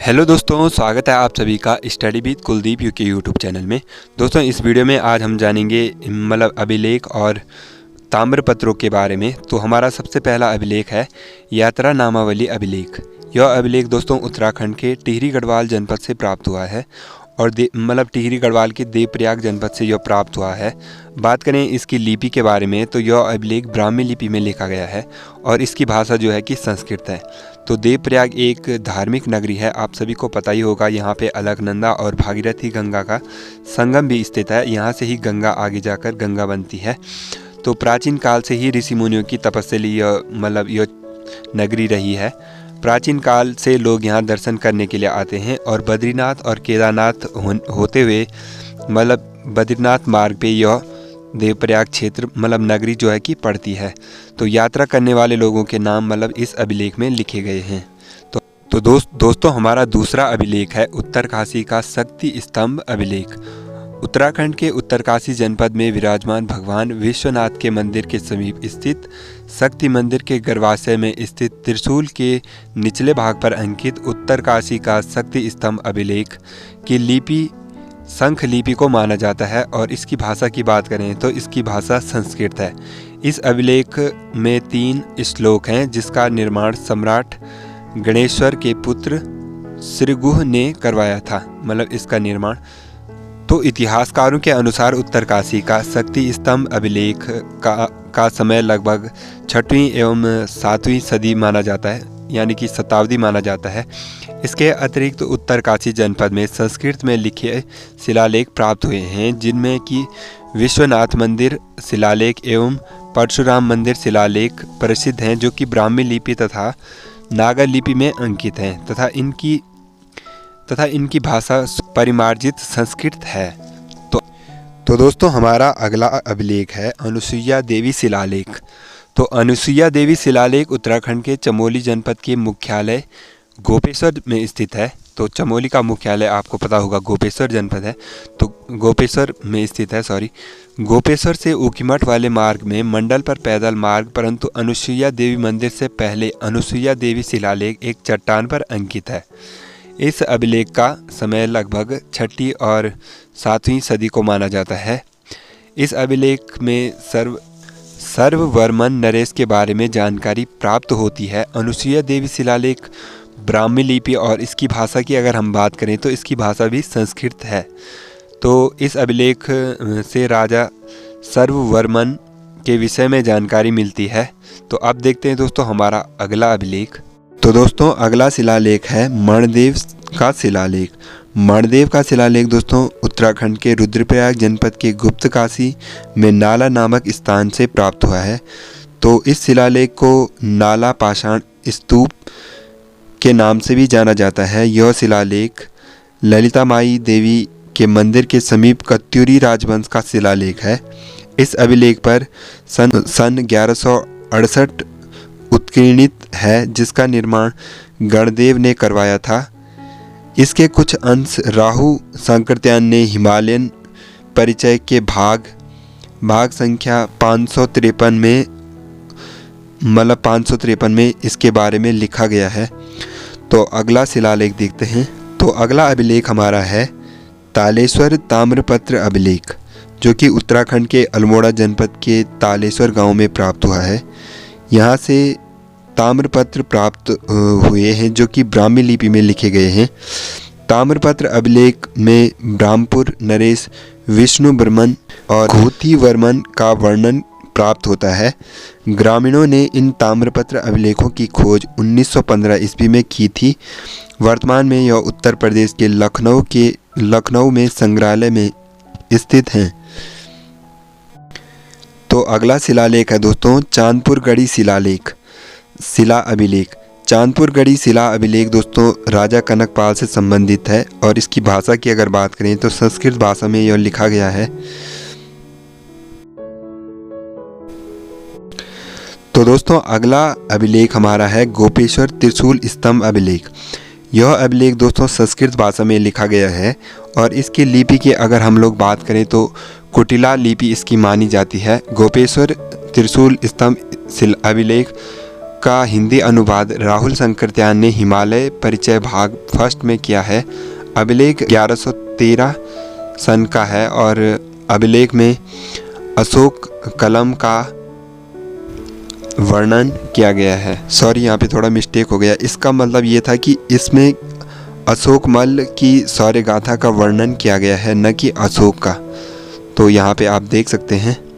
Hello दोस्तों, स्वागत है आप सभी का स्टडी विद कुलदीप यू के यूट्यूब चैनल में। दोस्तों, इस वीडियो में आज हम जानेंगे अभिलेख और ताम्रपत्रों के बारे में। तो हमारा सबसे पहला अभिलेख है यात्रा नामावली अभिलेख। यह अभिलेख दोस्तों उत्तराखंड के टिहरी गढ़वाल जनपद से प्राप्त हुआ है और टिहरी गढ़वाल के देवप्रयाग जनपद से यह प्राप्त हुआ है। बात करें इसकी लिपि के बारे में तो यह अभिलेख ब्राह्मी लिपि में लिखा गया है और इसकी भाषा जो है कि संस्कृत है। तो देवप्रयाग एक धार्मिक नगरी है, आप सभी को पता ही होगा। यहाँ पे अलकनंदा और भागीरथी गंगा का संगम भी स्थित है। यहाँ से ही गंगा आगे जाकर गंगा बनती है। तो प्राचीन काल से ही ऋषि मुनियों की तपस्या यह नगरी रही है। प्राचीन काल से लोग यहाँ दर्शन करने के लिए आते हैं और बद्रीनाथ और केदारनाथ होते हुए बद्रीनाथ मार्ग पे यह देवप्रयाग क्षेत्र नगरी जो है कि पड़ती है। तो यात्रा करने वाले लोगों के नाम इस अभिलेख में लिखे गए हैं। तो दोस्तों हमारा दूसरा अभिलेख है उत्तरकाशी का शक्ति स्तंभ अभिलेख। उत्तराखंड के उत्तरकाशी जनपद में विराजमान भगवान विश्वनाथ के मंदिर के समीप स्थित शक्ति मंदिर के गर्भाशय में स्थित त्रिशूल के निचले भाग पर अंकित उत्तरकाशी का शक्ति स्तंभ अभिलेख की लिपि शंख लिपि को माना जाता है। और इसकी भाषा की बात करें तो इसकी भाषा संस्कृत है। इस अभिलेख में 3 श्लोक हैं जिसका निर्माण सम्राट गणेश्वर के पुत्र श्रीगुह ने करवाया था। इसका निर्माण तो इतिहासकारों के अनुसार उत्तरकाशी का शक्ति स्तंभ अभिलेख का समय लगभग 6वीं एवं 7वीं सदी माना जाता है, यानी कि शताब्दी माना जाता है। इसके अतिरिक्त उत्तरकाशी जनपद में संस्कृत में लिखे शिलालेख प्राप्त हुए हैं, जिनमें कि विश्वनाथ मंदिर शिलालेख एवं परशुराम मंदिर शिलालेख प्रसिद्ध हैं, जो कि ब्राह्मी लिपि तथा नागर लिपि में अंकित हैं तथा इनकी भाषा परिमार्जित संस्कृत है। तो दोस्तों हमारा अगला अभिलेख है अनुसुईया देवी शिलालेख। तो अनुसुईया देवी शिलालेख उत्तराखंड के चमोली जनपद के मुख्यालय गोपेश्वर में स्थित है। तो चमोली का मुख्यालय आपको पता होगा गोपेश्वर जनपद है, तो गोपेश्वर में स्थित है। गोपेश्वर से ऊखीमठ वाले मार्ग में मंडल पर पैदल मार्ग, परंतु अनुसुईया देवी मंदिर से पहले अनुसुईया देवी शिलालेख एक चट्टान पर अंकित है। इस अभिलेख का समय लगभग 6वीं और 7वीं सदी को माना जाता है। इस अभिलेख में सर्ववर्मन नरेश के बारे में जानकारी प्राप्त होती है। अनुसुईया देवी शिलालेख ब्राह्मी लिपि और इसकी भाषा की अगर हम बात करें तो इसकी भाषा भी संस्कृत है। तो इस अभिलेख से राजा सर्ववर्मन के विषय में जानकारी मिलती है। तो अब देखते हैं दोस्तों हमारा अगला अभिलेख। तो दोस्तों अगला शिलालेख है मणिदेव का शिलालेख। मणिदेव का शिलालेख दोस्तों उत्तराखंड के रुद्रप्रयाग जनपद के गुप्तकाशी में नाला नामक स्थान से प्राप्त हुआ है। तो इस शिलालेख को नाला पाषाण स्तूप के नाम से भी जाना जाता है। यह शिलालेख ललिता माई देवी के मंदिर के समीप कत्यूरी राजवंश का शिलालेख है। इस अभिलेख पर सन 1168 उत्कीर्णित है, जिसका निर्माण गणदेव ने करवाया था। इसके कुछ अंश राहु सांकृत्यायन ने हिमालयन परिचय के भाग संख्या 553 में इसके बारे में लिखा गया है। तो अगला शिलालेख देखते हैं। तो अगला अभिलेख हमारा है तालेश्वर ताम्रपत्र अभिलेख, जो कि उत्तराखंड के अल्मोड़ा जनपद के तालेश्वर गांव में प्राप्त हुआ है। यहाँ से ताम्रपत्र प्राप्त हुए हैं जो कि ब्राह्मी लिपि में लिखे गए हैं। ताम्रपत्र अभिलेख में ब्रह्मपुर नरेश विष्णु वर्मन और घूथी वर्मन का वर्णन प्राप्त होता है। ग्रामीणों ने इन ताम्रपत्र अभिलेखों की खोज 1915 ईस्वी में की थी। वर्तमान में यह उत्तर प्रदेश के लखनऊ में संग्रहालय में स्थित हैं। तो अगला शिलालेख है दोस्तों चांदपुर गढ़ी शिला अभिलेख। चांदपुर गढ़ी शिला अभिलेख दोस्तों राजा कनकपाल से संबंधित है और इसकी भाषा की अगर बात करें तो संस्कृत भाषा में यह लिखा गया है। तो दोस्तों अगला अभिलेख हमारा है गोपेश्वर त्रिशूल स्तंभ अभिलेख। यह अभिलेख दोस्तों संस्कृत भाषा में लिखा गया है और इसकी लिपि की अगर हम लोग बात करें तो कुटिला लिपि इसकी मानी जाती है। गोपेश्वर त्रिशूल स्तंभ अभिलेख का हिंदी अनुवाद राहुल शंकरत्यान ने हिमालय परिचय भाग फर्स्ट में किया है। अभिलेख 1113 सन का है और अभिलेख में अशोक कलम का वर्णन किया गया है। सॉरी, यहाँ पे थोड़ा मिस्टेक हो गया। इसका मतलब ये था कि इसमें अशोकमल की शौर्य गाथा का वर्णन किया गया है, न कि अशोक का। तो यहाँ पे आप देख सकते हैं।